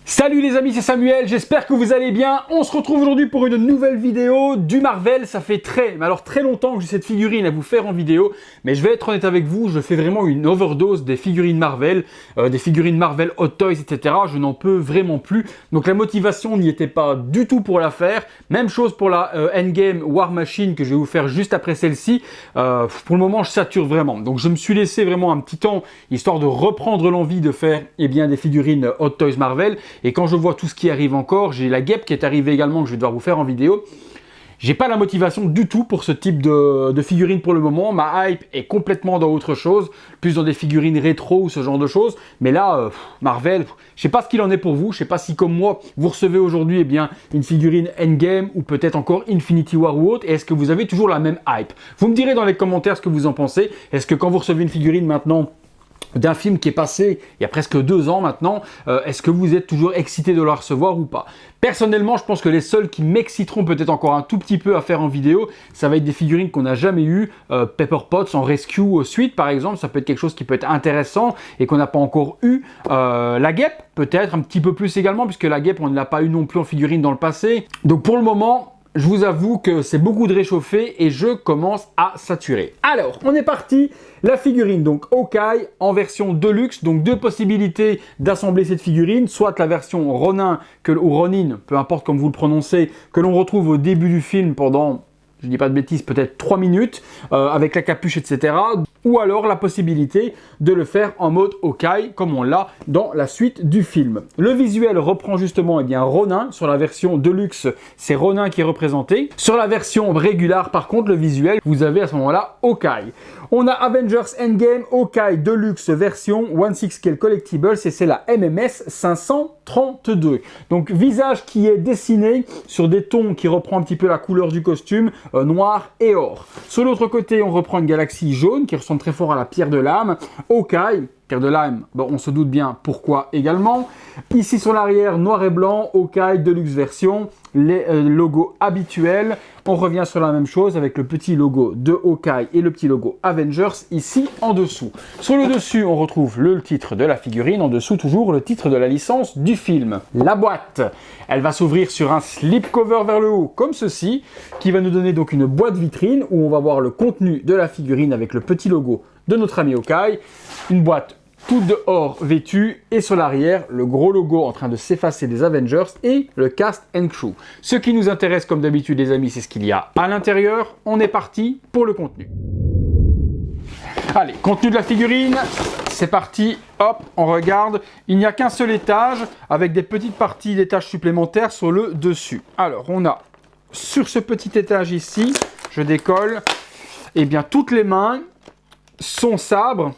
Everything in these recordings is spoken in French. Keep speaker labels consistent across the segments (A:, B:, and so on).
A: Salut les amis, c'est Samuel, j'espère que vous allez bien. On se retrouve aujourd'hui pour une nouvelle vidéo du Marvel. Ça fait très longtemps que j'ai cette figurine à vous faire en vidéo. Mais je vais être honnête avec vous, je fais vraiment une overdose des figurines Marvel, Hot Toys, etc. Je n'en peux vraiment plus. Donc la motivation n'y était pas du tout pour la faire. Même chose pour la Endgame War Machine que je vais vous faire juste après celle-ci. Pour le moment, je sature vraiment. Donc je me suis laissé vraiment un petit temps, histoire de reprendre l'envie de faire des figurines Hot Toys Marvel. Et quand je vois tout ce qui arrive encore, j'ai la guêpe qui est arrivée également que je vais devoir vous faire en vidéo. J'ai pas la motivation du tout pour ce type de figurines pour le moment. Ma hype est complètement dans autre chose, plus dans des figurines rétro ou ce genre de choses. Mais là, Marvel, je sais pas ce qu'il en est pour vous. Je sais pas si comme moi, vous recevez aujourd'hui une figurine Endgame ou peut-être encore Infinity War ou autre. Et est-ce que vous avez toujours la même hype? Vous me direz dans les commentaires ce que vous en pensez. Est-ce que quand vous recevez une figurine maintenant d'un film qui est passé il y a presque 2 ans maintenant, est-ce que vous êtes toujours excité de la recevoir ou pas? Personnellement, je pense que les seuls qui m'exciteront peut-être encore un tout petit peu à faire en vidéo, ça va être des figurines qu'on n'a jamais eues, Pepper Potts en Rescue Suite par exemple, ça peut être quelque chose qui peut être intéressant et qu'on n'a pas encore eu. La guêpe, peut-être un petit peu plus également, puisque la guêpe, on ne l'a pas eu non plus en figurine dans le passé. Donc pour le moment, je vous avoue que c'est beaucoup de réchauffer et je commence à saturer. Alors, on est parti. La figurine, donc Hawkeye en version Deluxe. Donc 2 possibilités d'assembler cette figurine. Soit la version Ronin ou Ronin, peu importe comme vous le prononcez, que l'on retrouve au début du film pendant, je dis pas de bêtises, peut-être 3 minutes, avec la capuche, etc. Ou alors la possibilité de le faire en mode Hawkeye, comme on l'a dans la suite du film. Le visuel reprend justement Ronin. Sur la version Deluxe, c'est Ronin qui est représenté. Sur la version régulière, par contre, le visuel, vous avez à ce moment-là Hawkeye. On a Avengers Endgame Hawkeye Deluxe version 1/6 Scale Collectibles et c'est la MMS 532. Donc visage qui est dessiné sur des tons qui reprend un petit peu la couleur du costume, noir et or. Sur l'autre côté, on reprend une galaxie jaune qui ressemble très fort à la pierre de l'âme. Hawkeye, pierre de l'âme, bon, on se doute bien pourquoi également. Ici sur l'arrière, noir et blanc, Hawkeye Deluxe version, les logos habituels. On revient sur la même chose avec le petit logo de Hawkeye et le petit logo Avengers ici en dessous. Sur le dessus, on retrouve le titre de la figurine, en dessous toujours le titre de la licence du film. La boîte, elle va s'ouvrir sur un slipcover vers le haut comme ceci, qui va nous donner donc une boîte vitrine où on va voir le contenu de la figurine avec le petit logo de notre ami Hawkeye. Une boîte toute de or vêtue et sur l'arrière, le gros logo en train de s'effacer des Avengers et le cast and crew. Ce qui nous intéresse comme d'habitude les amis, c'est ce qu'il y a à l'intérieur. On est parti pour le contenu. Allez, contenu de la figurine, c'est parti, hop, on regarde. Il n'y a qu'un seul étage avec des petites parties d'étages supplémentaires sur le dessus. Alors, on a sur ce petit étage ici, je décolle, toutes les mains, son sabre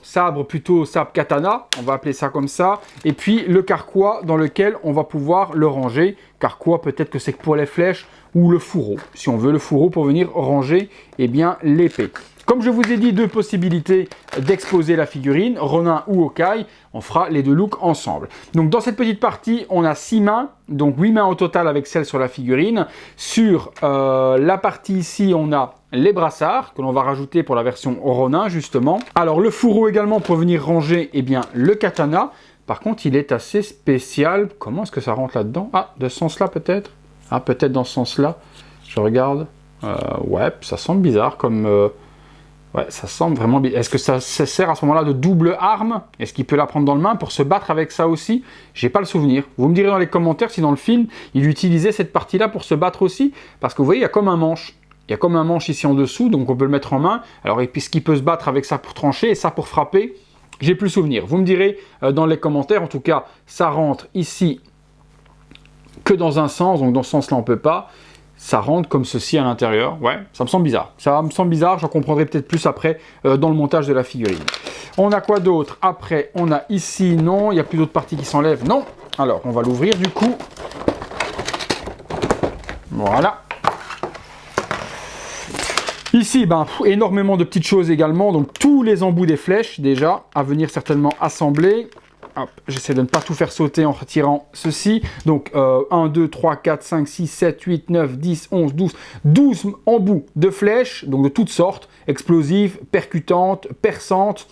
A: katana, on va appeler ça comme ça, et puis le carquois dans lequel on va pouvoir le ranger. Carquois, peut-être que c'est pour les flèches ou le fourreau, si on veut le fourreau pour venir ranger l'épée. Comme je vous ai dit, 2 possibilités d'exposer la figurine, Ronin ou Hawkeye, on fera les 2 looks ensemble. Donc dans cette petite partie, on a 6 mains, donc 8 mains au total avec celle sur la figurine. Sur la partie ici, on a les brassards que l'on va rajouter pour la version Ronin justement. Alors le fourreau également pour venir ranger le katana. Par contre, il est assez spécial. Comment est-ce que ça rentre là-dedans? Ah, de ce sens-là peut-être? Ah, peut-être dans ce sens-là. Je regarde. Ouais, ça semble bizarre comme... Ouais, ça semble vraiment bien. Est-ce que ça sert à ce moment-là de double arme? Est-ce qu'il peut la prendre dans le main pour se battre avec ça aussi? J'ai pas le souvenir. Vous me direz dans les commentaires si dans le film, il utilisait cette partie-là pour se battre aussi. Parce que vous voyez, il y a comme un manche. Il y a comme un manche ici en dessous, donc on peut le mettre en main. Alors, puisqu'il peut se battre avec ça pour trancher et ça pour frapper, j'ai plus le souvenir. Vous me direz dans les commentaires. En tout cas, ça rentre ici que dans un sens. Donc dans ce sens-là, on peut pas. Ça rentre comme ceci à l'intérieur. Ouais, ça me semble bizarre. Ça me semble bizarre, j'en comprendrai peut-être plus après dans le montage de la figurine. On a quoi d'autre? Après, on a ici, non, il n'y a plus d'autres parties qui s'enlèvent. Non. Alors, on va l'ouvrir du coup. Voilà. Ici, énormément de petites choses également. Donc, tous les embouts des flèches, déjà, à venir certainement assembler. Hop, j'essaie de ne pas tout faire sauter en retirant ceci. Donc 1, 2, 3, 4, 5, 6, 7, 8, 9, 10, 11, 12. 12 embouts de flèches, donc de toutes sortes. Explosives, percutantes, perçantes,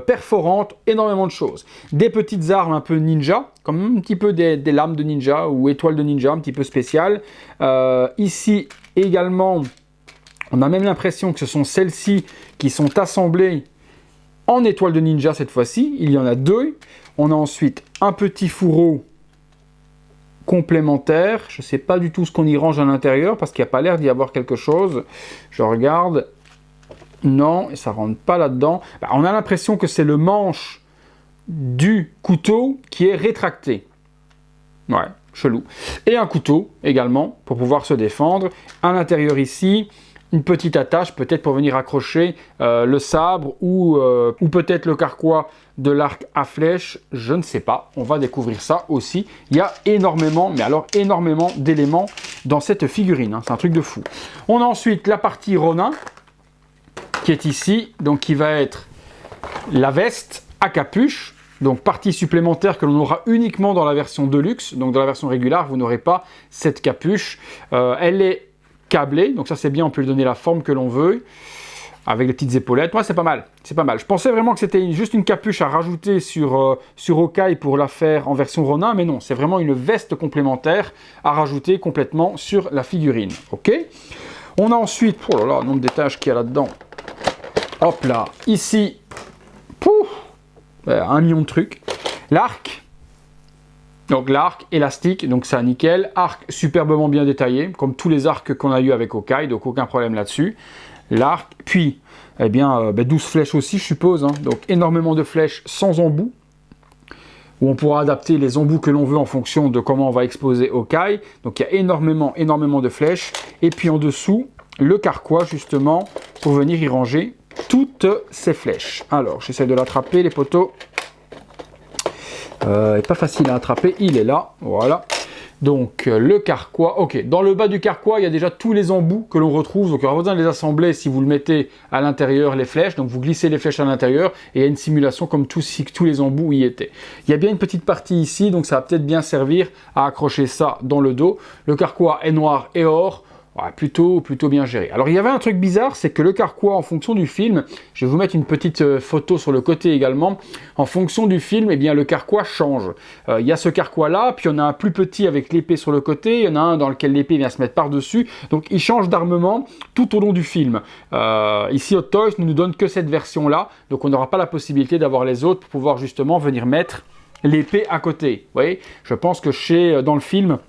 A: perforantes, énormément de choses. Des petites armes un peu ninja, comme un petit peu des lames de ninja ou étoiles de ninja, un petit peu spéciales. Ici également, on a même l'impression que ce sont celles-ci qui sont assemblées en étoiles de ninja cette fois-ci. Il y en a 2. On a ensuite un petit fourreau complémentaire. Je ne sais pas du tout ce qu'on y range à l'intérieur parce qu'il n'y a pas l'air d'y avoir quelque chose. Je regarde. Non, et ça ne rentre pas là-dedans. On a l'impression que c'est le manche du couteau qui est rétracté. Ouais, chelou. Et un couteau également pour pouvoir se défendre. À l'intérieur ici, une petite attache peut-être pour venir accrocher le sabre ou peut-être le carquois de l'arc à flèche. Je ne sais pas. On va découvrir ça aussi. Il y a énormément, mais alors énormément d'éléments dans cette figurine. Hein. C'est un truc de fou. On a ensuite la partie Ronin qui est ici, donc qui va être la veste à capuche, donc partie supplémentaire que l'on aura uniquement dans la version Deluxe, donc dans la version régulière, vous n'aurez pas cette capuche. Elle est câblée, donc ça c'est bien, on peut lui donner la forme que l'on veut, avec des petites épaulettes. Ouais, c'est pas mal, c'est pas mal. Je pensais vraiment que c'était juste une capuche à rajouter sur Hawkeye pour la faire en version Ronin, mais non, c'est vraiment une veste complémentaire à rajouter complètement sur la figurine, ok. On a ensuite, oh là là, le nombre d'étages qu'il y a là-dedans. Hop là, ici, pouf, 1 million de trucs. L'arc, donc l'arc élastique, donc ça nickel. Arc superbement bien détaillé, comme tous les arcs qu'on a eu avec Hawkeye, donc aucun problème là-dessus. L'arc, puis, eh bien, 12 flèches aussi, je suppose, hein, donc énormément de flèches sans embout, où on pourra adapter les embouts que l'on veut en fonction de comment on va exposer Hawkeye. Donc il y a énormément de flèches. Et puis en dessous, le carquois justement, pour venir y ranger toutes ces flèches. Alors, j'essaie de l'attraper, les poteaux. Il n'est pas facile à attraper, il est là, voilà. Donc, le carquois, ok, dans le bas du carquois, il y a déjà tous les embouts que l'on retrouve, donc il y aura besoin de les assembler si vous le mettez à l'intérieur, les flèches, donc vous glissez les flèches à l'intérieur, et il y a une simulation comme tous les embouts y étaient. Il y a bien une petite partie ici, donc ça va peut-être bien servir à accrocher ça dans le dos. Le carquois est noir et or, ouais, plutôt bien géré. Alors il y avait un truc bizarre, c'est que le carquois, en fonction du film, je vais vous mettre une petite photo sur le côté également, en fonction du film, eh bien le carquois change. Il y a ce carquois là, puis il y en a un plus petit avec l'épée sur le côté, il y en a un dans lequel l'épée vient se mettre par-dessus, donc il change d'armement tout au long du film. Ici Hot Toys ne nous donne que cette version là, donc on n'aura pas la possibilité d'avoir les autres pour pouvoir justement venir mettre l'épée à côté. Vous voyez, je pense que dans le film,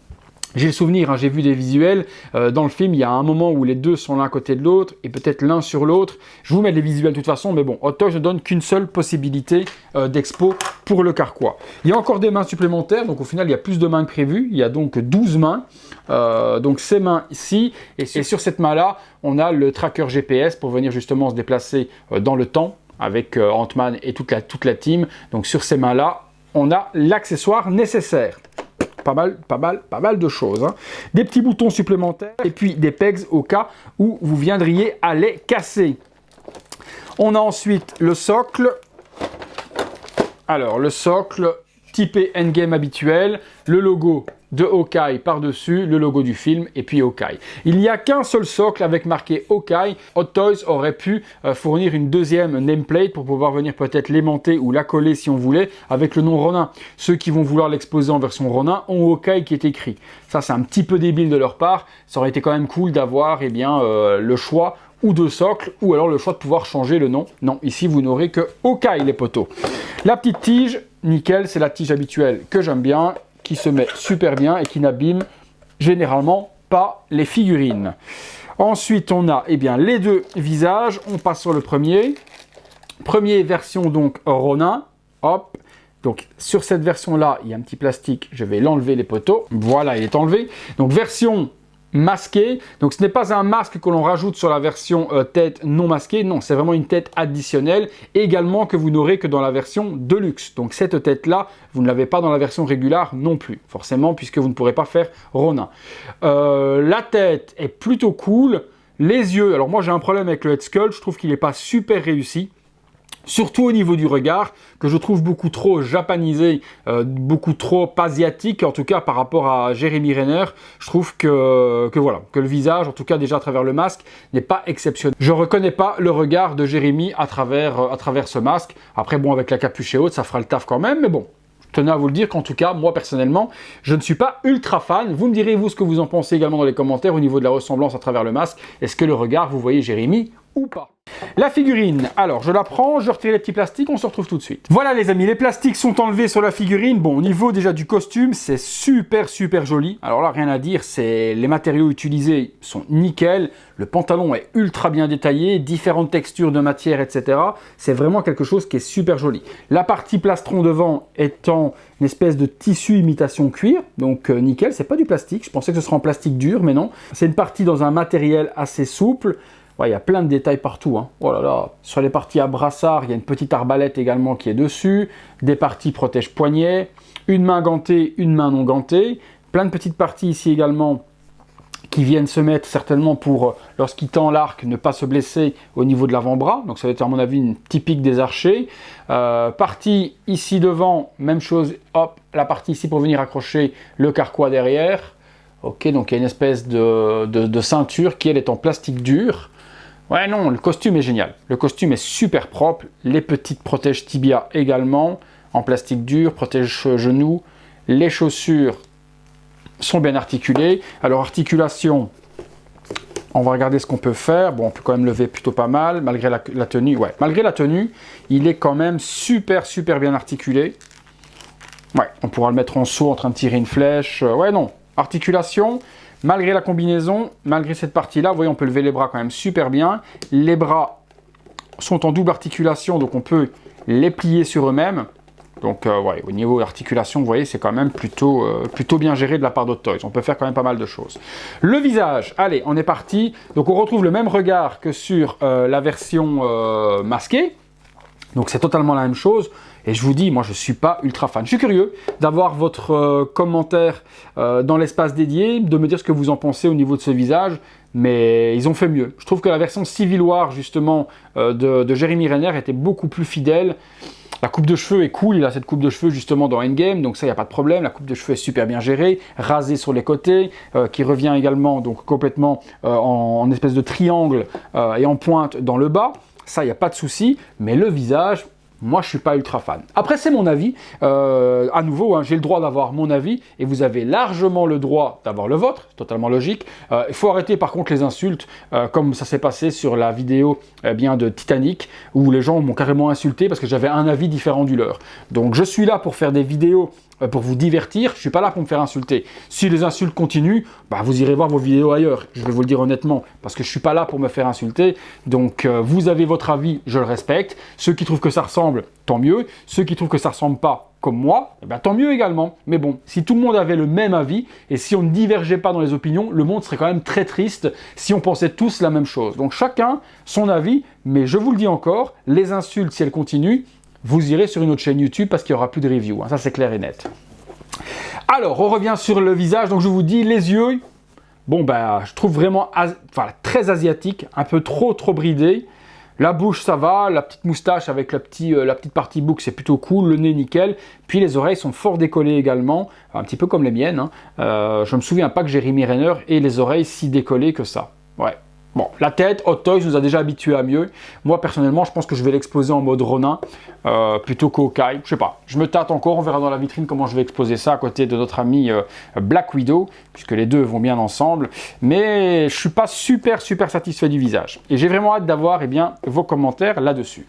A: j'ai le souvenir, hein, j'ai vu des visuels, dans le film il y a un moment où les deux sont l'un à côté de l'autre et peut-être l'un sur l'autre. Je vous mets les visuels de toute façon, mais bon, Hot Toys ne donne qu'une seule possibilité d'expo pour le carquois. Il y a encore des mains supplémentaires, donc au final il y a plus de mains que prévu, il y a donc 12 mains, donc ces mains ici, et sur cette main-là, on a le tracker GPS pour venir justement se déplacer dans le temps avec Ant-Man et toute la team. Donc sur ces mains-là, on a l'accessoire nécessaire. Pas mal de choses. Hein. Des petits boutons supplémentaires et puis des pegs au cas où vous viendriez à les casser. On a ensuite le socle. Alors, le socle typé Endgame habituel, le logo de Hawkeye par-dessus, le logo du film et puis Hawkeye. Il n'y a qu'un seul socle avec marqué Hawkeye. Hot Toys aurait pu fournir une deuxième nameplate pour pouvoir venir peut-être l'aimanter ou la coller si on voulait avec le nom Ronin. Ceux qui vont vouloir l'exposer en version Ronin ont Hawkeye qui est écrit. Ça c'est un petit peu débile de leur part. Ça aurait été quand même cool d'avoir le choix ou de socle, ou alors le choix de pouvoir changer le nom. Non, ici vous n'aurez que Hawkeye les poteaux. La petite tige, nickel, c'est la tige habituelle que j'aime bien, qui se met super bien et qui n'abîme généralement pas les figurines. Ensuite, on a les deux visages. On passe sur le premier. Première version donc Ronin. Hop. Donc sur cette version-là, il y a un petit plastique. Je vais l'enlever les poteaux. Voilà, il est enlevé. Donc version masqué, donc ce n'est pas un masque que l'on rajoute sur la version tête non masquée, non, c'est vraiment une tête additionnelle, également que vous n'aurez que dans la version Deluxe. Donc cette tête-là, vous ne l'avez pas dans la version régulière non plus, forcément, puisque vous ne pourrez pas faire Ronin. La tête est plutôt cool, les yeux, alors moi j'ai un problème avec le Head Sculpt, je trouve qu'il n'est pas super réussi. surtout au niveau du regard, que je trouve beaucoup trop japanisé, beaucoup trop asiatique, en tout cas par rapport à Jeremy Renner. Je trouve que le visage, en tout cas déjà à travers le masque, n'est pas exceptionnel. Je reconnais pas le regard de Jeremy à travers ce masque. Après, bon, avec la capuche haute, ça fera le taf quand même, mais bon. Je tenais à vous le dire qu'en tout cas, moi personnellement, je ne suis pas ultra fan. Vous me direz, vous, ce que vous en pensez également dans les commentaires au niveau de la ressemblance à travers le masque. Est-ce que le regard, vous voyez Jeremy ou pas? La figurine, alors je la prends, je retire les petits plastiques, on se retrouve tout de suite. Voilà les amis, les plastiques sont enlevés sur la figurine. Bon, au niveau déjà du costume, c'est super joli. Alors là, rien à dire, les matériaux utilisés sont nickel. Le pantalon est ultra bien détaillé, différentes textures de matière, etc. C'est vraiment quelque chose qui est super joli. La partie plastron devant étant une espèce de tissu imitation cuir, donc nickel, c'est pas du plastique. Je pensais que ce serait en plastique dur, mais non. C'est une partie dans un matériel assez souple. Ouais, il y a plein de détails partout, hein. Oh là là. Sur les parties à brassard, il y a une petite arbalète également qui est dessus, des parties protège-poignet, une main gantée, une main non gantée, plein de petites parties ici également qui viennent se mettre certainement pour, lorsqu'il tend l'arc, ne pas se blesser au niveau de l'avant-bras. Donc ça va être à mon avis une typique des archers. Partie ici devant, même chose, hop, la partie ici pour venir accrocher le carquois derrière. Ok, donc il y a une espèce de ceinture qui elle est en plastique dur. Ouais, non, le costume est génial. Le costume est super propre. Les petites protèges tibia également, en plastique dur, protège genoux. Les chaussures sont bien articulées. Alors, articulation, on va regarder ce qu'on peut faire. Bon, on peut quand même lever plutôt pas mal, malgré la tenue. Ouais, malgré la tenue, il est quand même super bien articulé. Ouais, on pourra le mettre en saut en train de tirer une flèche. Ouais, non, articulation. Malgré la combinaison, malgré cette partie-là, vous voyez, on peut lever les bras quand même super bien. Les bras sont en double articulation, donc on peut les plier sur eux-mêmes. Donc, ouais, au niveau d'articulation, vous voyez, c'est quand même plutôt bien géré de la part d'Hot Toys. On peut faire quand même pas mal de choses. Le visage, allez, on est parti. Donc, on retrouve le même regard que sur la version masquée. Donc, c'est totalement la même chose. Et je vous dis, moi je ne suis pas ultra fan. Je suis curieux d'avoir votre commentaire dans l'espace dédié, de me dire ce que vous en pensez au niveau de ce visage, mais ils ont fait mieux. Je trouve que la version Civil War justement de Jeremy Renner était beaucoup plus fidèle. La coupe de cheveux est cool, il a cette coupe de cheveux justement dans Endgame, donc ça il n'y a pas de problème. La coupe de cheveux est super bien gérée, rasée sur les côtés, qui revient également donc complètement en espèce de triangle et en pointe dans le bas. Ça il n'y a pas de souci, mais le visage... Moi, je ne suis pas ultra fan. Après, c'est mon avis. À nouveau, hein, j'ai le droit d'avoir mon avis et vous avez largement le droit d'avoir le vôtre. C'est totalement logique. Il faut arrêter par contre les insultes, comme ça s'est passé sur la vidéo de Titanic, où les gens m'ont carrément insulté parce que j'avais un avis différent du leur. Donc, je suis là pour faire des vidéos pour vous divertir, je ne suis pas là pour me faire insulter. Si les insultes continuent, bah vous irez voir vos vidéos ailleurs, je vais vous le dire honnêtement, parce que je ne suis pas là pour me faire insulter. Donc vous avez votre avis, je le respecte. Ceux qui trouvent que ça ressemble, tant mieux. Ceux qui trouvent que ça ne ressemble pas, comme moi, eh ben, tant mieux également. Mais bon, si tout le monde avait le même avis, et si on ne divergeait pas dans les opinions, le monde serait quand même très triste si on pensait tous la même chose. Donc chacun son avis, mais je vous le dis encore, les insultes, si elles continuent, vous irez sur une autre chaîne YouTube parce qu'il n'y aura plus de review, hein, ça c'est clair et net. Alors, on revient sur le visage, donc je vous dis, les yeux, bon ben, je trouve vraiment très asiatique, un peu trop bridé. La bouche, ça va, la petite moustache avec la petite partie boucle, c'est plutôt cool, le nez, nickel. Puis les oreilles sont fort décollées également, un petit peu comme les miennes. Hein. Je me souviens pas que Jeremy Renner ait les oreilles si décollées que ça. Ouais. Bon, la tête, Hot Toys nous a déjà habitués à mieux. Moi, personnellement, je pense que je vais l'exposer en mode Ronin plutôt qu'au Kai. Je sais pas, je me tâte encore. On verra dans la vitrine comment je vais exposer ça à côté de notre ami Black Widow, puisque les deux vont bien ensemble. Mais je suis pas super satisfait du visage. Et j'ai vraiment hâte d'avoir vos commentaires là-dessus.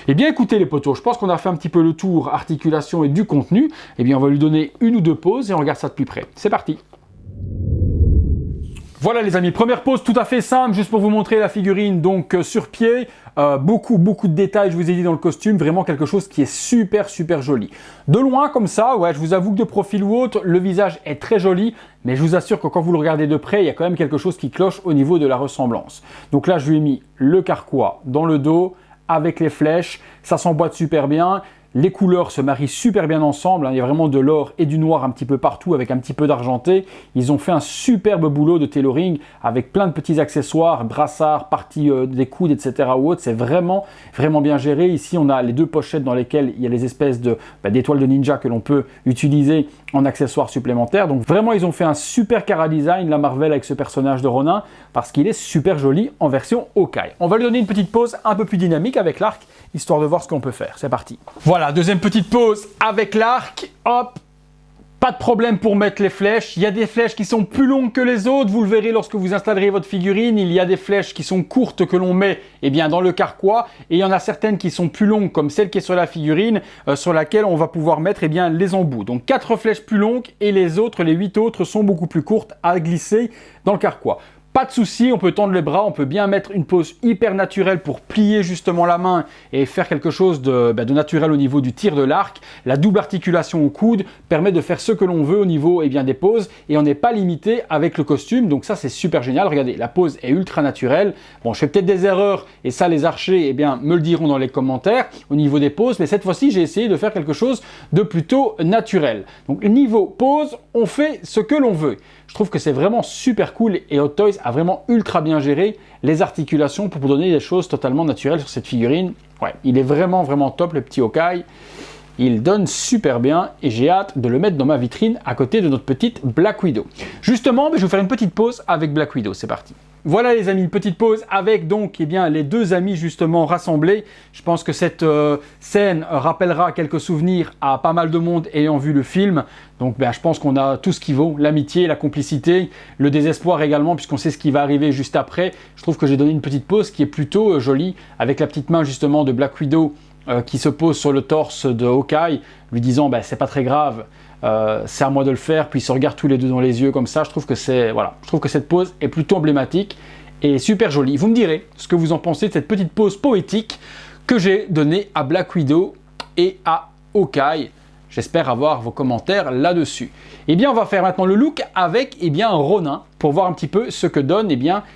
A: Eh bien, écoutez les potos, je pense qu'on a fait un petit peu le tour articulation et du contenu. Eh bien, on va lui donner une ou deux pauses et on regarde ça de plus près. C'est parti. Voilà les amis, première pause tout à fait simple, juste pour vous montrer la figurine donc sur pied, beaucoup de détails, je vous ai dit dans le costume, vraiment quelque chose qui est super joli. De loin comme ça, ouais, je vous avoue que de profil ou autre, le visage est très joli, mais je vous assure que quand vous le regardez de près, il y a quand même quelque chose qui cloche au niveau de la ressemblance. Donc là, je lui ai mis le carquois dans le dos, avec les flèches, ça s'emboîte super bien. Les couleurs se marient super bien ensemble, hein. Il y a vraiment de l'or et du noir un petit peu partout avec un petit peu d'argenté. Ils ont fait un superbe boulot de tailoring avec plein de petits accessoires, brassards, parties des coudes, etc. ou autres. C'est vraiment bien géré. Ici, on a les deux pochettes dans lesquelles il y a les espèces d'étoiles de ninja que l'on peut utiliser en accessoires supplémentaires. Donc vraiment, ils ont fait un super chara design, la Marvel, avec ce personnage de Ronin, parce qu'il est super joli en version Hawkeye. On va lui donner une petite pause un peu plus dynamique avec l'arc, histoire de voir ce qu'on peut faire. C'est parti. Voilà, deuxième petite pause avec l'arc. Hop, pas de problème pour mettre les flèches. Il y a des flèches qui sont plus longues que les autres. Vous le verrez lorsque vous installerez votre figurine. Il y a des flèches qui sont courtes que l'on met dans le carquois. Et il y en a certaines qui sont plus longues, comme celle qui est sur la figurine, sur laquelle on va pouvoir mettre les embouts. Donc 4 flèches plus longues et les autres, les 8 autres, sont beaucoup plus courtes à glisser dans le carquois. Pas de souci, on peut tendre les bras, on peut bien mettre une pose hyper naturelle pour plier justement la main et faire quelque chose de naturel au niveau du tir de l'arc. La double articulation au coude permet de faire ce que l'on veut au niveau des poses et on n'est pas limité avec le costume, donc ça c'est super génial. Regardez, la pose est ultra naturelle. Bon, je fais peut-être des erreurs et ça les archers me le diront dans les commentaires au niveau des poses, mais cette fois-ci j'ai essayé de faire quelque chose de plutôt naturel. Donc niveau pose, on fait ce que l'on veut. Je trouve que c'est vraiment super cool et Hot Toys a vraiment ultra bien géré les articulations pour vous donner des choses totalement naturelles sur cette figurine. Ouais, il est vraiment top, le petit Hawkeye. Il donne super bien et j'ai hâte de le mettre dans ma vitrine à côté de notre petite Black Widow. Justement, je vais vous faire une petite pause avec Black Widow, c'est parti. Voilà les amis, une petite pause avec donc les deux amis justement rassemblés. Je pense que cette scène rappellera quelques souvenirs à pas mal de monde ayant vu le film. Donc je pense qu'on a tout ce qui vaut, l'amitié, la complicité, le désespoir également puisqu'on sait ce qui va arriver juste après. Je trouve que j'ai donné une petite pause qui est plutôt jolie avec la petite main justement de Black Widow qui se pose sur le torse de Hawkeye, lui disant c'est pas très grave, c'est à moi de le faire, puis ils se regardent tous les deux dans les yeux comme ça. Je trouve que cette pose est plutôt emblématique et super jolie. Vous me direz ce que vous en pensez de cette petite pose poétique que j'ai donnée à Black Widow et à Hawkeye. J'espère avoir vos commentaires là-dessus. On va faire maintenant le look avec Ronin pour voir un petit peu ce que donne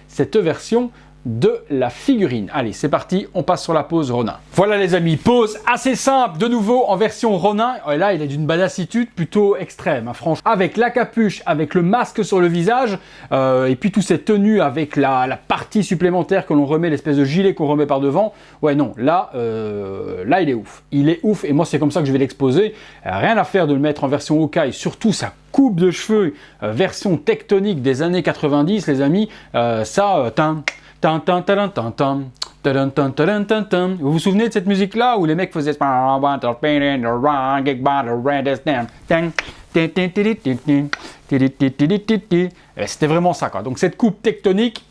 A: cette version de la figurine. Allez, c'est parti, on passe sur la pose Ronin. Voilà les amis, pose assez simple, de nouveau en version Ronin. Et là, il est d'une badassitude plutôt extrême, hein, franchement. Avec la capuche, avec le masque sur le visage, et puis tous ces tenues avec la partie supplémentaire que l'on remet, l'espèce de gilet qu'on remet par devant. Ouais, non, là, il est ouf. Il est ouf, et moi, c'est comme ça que je vais l'exposer. Rien à faire de le mettre en version Hawkeye, surtout ça. Coupe de cheveux, version tectonique des années 90, les amis, vous vous souvenez de cette musique-là où les mecs faisaient c'était vraiment ça, quoi. Donc cette coupe tectonique,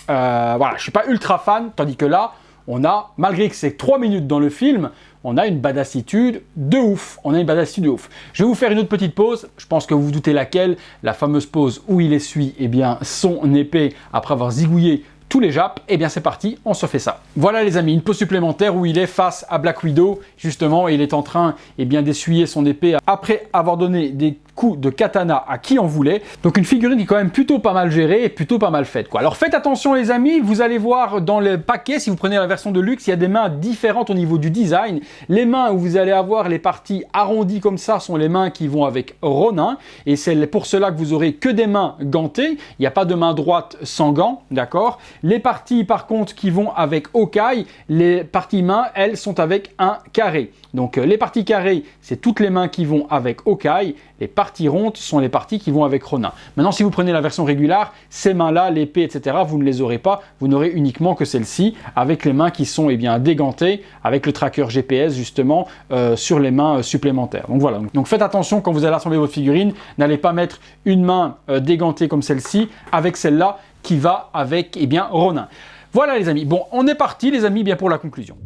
A: je suis pas ultra fan, tandis que là, on a, malgré que c'est 3 minutes dans le film, on a une badassitude de ouf. Je vais vous faire une autre petite pause. Je pense que vous vous doutez laquelle. La fameuse pause où il essuie son épée après avoir zigouillé tous les japs. C'est parti, on se fait ça. Voilà les amis, une pause supplémentaire où il est face à Black Widow. Justement, il est en train d'essuyer son épée après avoir donné des coups de katana à qui en voulait. Donc une figurine qui est quand même plutôt pas mal gérée et plutôt pas mal faite, quoi. Alors faites attention les amis, vous allez voir dans le paquet, si vous prenez la version de luxe, il y a des mains différentes au niveau du design. Les mains où vous allez avoir les parties arrondies comme ça sont les mains qui vont avec Ronin, et c'est pour cela que vous aurez que des mains gantées. Il n'y a pas de main droite sans gants, d'accord. Les parties par contre qui vont avec Hawkeye, les parties mains, elles sont avec un carré. Donc les parties carrées, c'est toutes les mains qui vont avec Hawkeye. Les parties rondes sont les parties qui vont avec Ronin. Maintenant, si vous prenez la version régulière, ces mains-là, l'épée, etc., vous ne les aurez pas. Vous n'aurez uniquement que celle-ci, avec les mains qui sont dégantées, avec le tracker GPS, justement, sur les mains supplémentaires. Donc voilà. Donc faites attention quand vous allez assembler votre figurine. N'allez pas mettre une main dégantée comme celle-ci, avec celle-là qui va avec Ronin. Voilà les amis. Bon, on est parti les amis, pour la conclusion.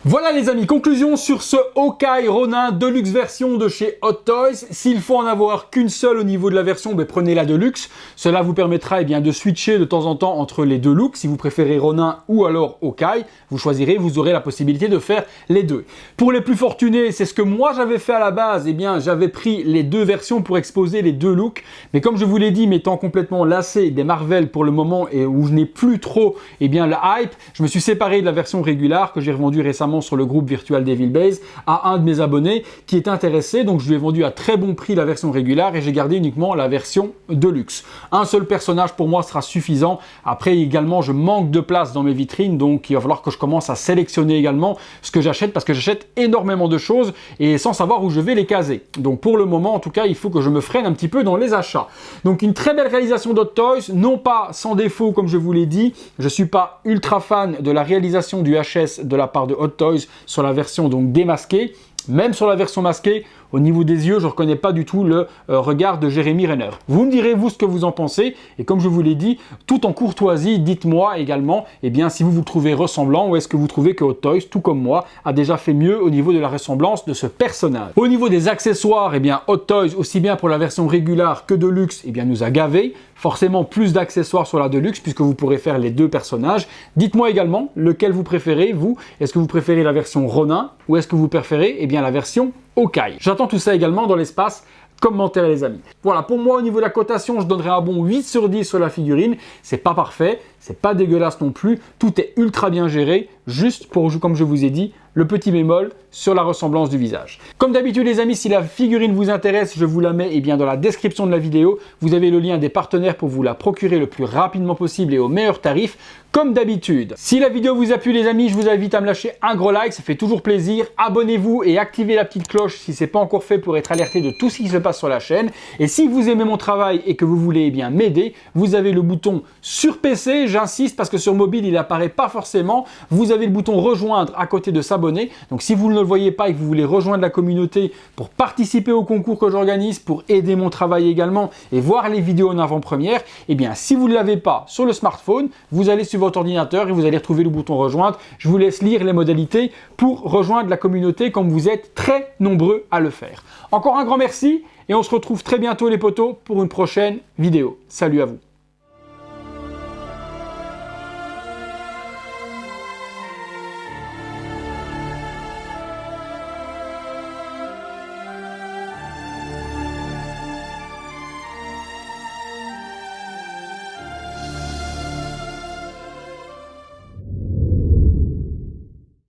A: Voilà les amis, conclusion sur ce Hawkeye Ronin Deluxe version de chez Hot Toys. S'il faut en avoir qu'une seule au niveau de la version, prenez la Deluxe. Cela vous permettra de switcher de temps en temps entre les deux looks. Si vous préférez Ronin ou alors Hawkeye, vous choisirez, vous aurez la possibilité de faire les deux. Pour les plus fortunés, c'est ce que moi j'avais fait à la base. J'avais pris les deux versions pour exposer les deux looks. Mais comme je vous l'ai dit, m'étant complètement lassé des Marvel pour le moment et où je n'ai plus trop le hype, je me suis séparé de la version régulière que j'ai revendue récemment également sur le groupe Virtual Devil Base à un de mes abonnés qui est intéressé. Donc je lui ai vendu à très bon prix la version régulière et j'ai gardé uniquement la version Deluxe. Un seul personnage pour moi sera suffisant. Après également, je manque de place dans mes vitrines, donc il va falloir que je commence à sélectionner également ce que j'achète parce que j'achète énormément de choses et sans savoir où je vais les caser. Donc pour le moment, en tout cas, il faut que je me freine un petit peu dans les achats. Donc une très belle réalisation d'Hot Toys, non pas sans défaut comme je vous l'ai dit. Je ne suis pas ultra fan de la réalisation du HS de la part de Hot Toys sur la version donc démasquée. Même sur la version masquée, au niveau des yeux, je ne reconnais pas du tout le regard de Jeremy Renner. Vous me direz, vous, ce que vous en pensez. Et comme je vous l'ai dit, tout en courtoisie, dites-moi également si vous le trouvez ressemblant ou est-ce que vous trouvez que Hot Toys, tout comme moi, a déjà fait mieux au niveau de la ressemblance de ce personnage. Au niveau des accessoires, Hot Toys, aussi bien pour la version régulière que Deluxe, nous a gavé. Forcément, plus d'accessoires sur la Deluxe puisque vous pourrez faire les deux personnages. Dites-moi également lequel vous préférez, vous. Est-ce que vous préférez la version Ronin ou est-ce que vous préférez la version Hawkeye. J'attends tout ça également dans l'espace commentaires les amis. Voilà, pour moi au niveau de la cotation, je donnerai un bon 8 sur 10 sur la figurine. C'est pas parfait, c'est pas dégueulasse non plus, tout est ultra bien géré, juste pour, comme je vous ai dit, le petit bémol sur la ressemblance du visage. Comme d'habitude les amis, si la figurine vous intéresse, je vous la mets dans la description de la vidéo. Vous avez le lien des partenaires pour vous la procurer le plus rapidement possible et au meilleur tarif, comme d'habitude. Si la vidéo vous a plu les amis, je vous invite à me lâcher un gros like, ça fait toujours plaisir. Abonnez-vous et activez la petite cloche si ce n'est pas encore fait pour être alerté de tout ce qui se passe sur la chaîne. Et si vous aimez mon travail et que vous voulez m'aider, vous avez le bouton sur PC, j'insiste parce que sur mobile il n'apparaît pas forcément. Vous avez le bouton rejoindre à côté de s'abonner. Donc si vous ne le voyez pas et que vous voulez rejoindre la communauté pour participer au concours que j'organise, pour aider mon travail également et voir les vidéos en avant-première, si vous ne l'avez pas sur le smartphone, vous allez sur votre ordinateur et vous allez retrouver le bouton rejoindre. Je vous laisse lire les modalités pour rejoindre la communauté comme vous êtes très nombreux à le faire. Encore un grand merci et on se retrouve très bientôt les potos pour une prochaine vidéo. Salut à vous.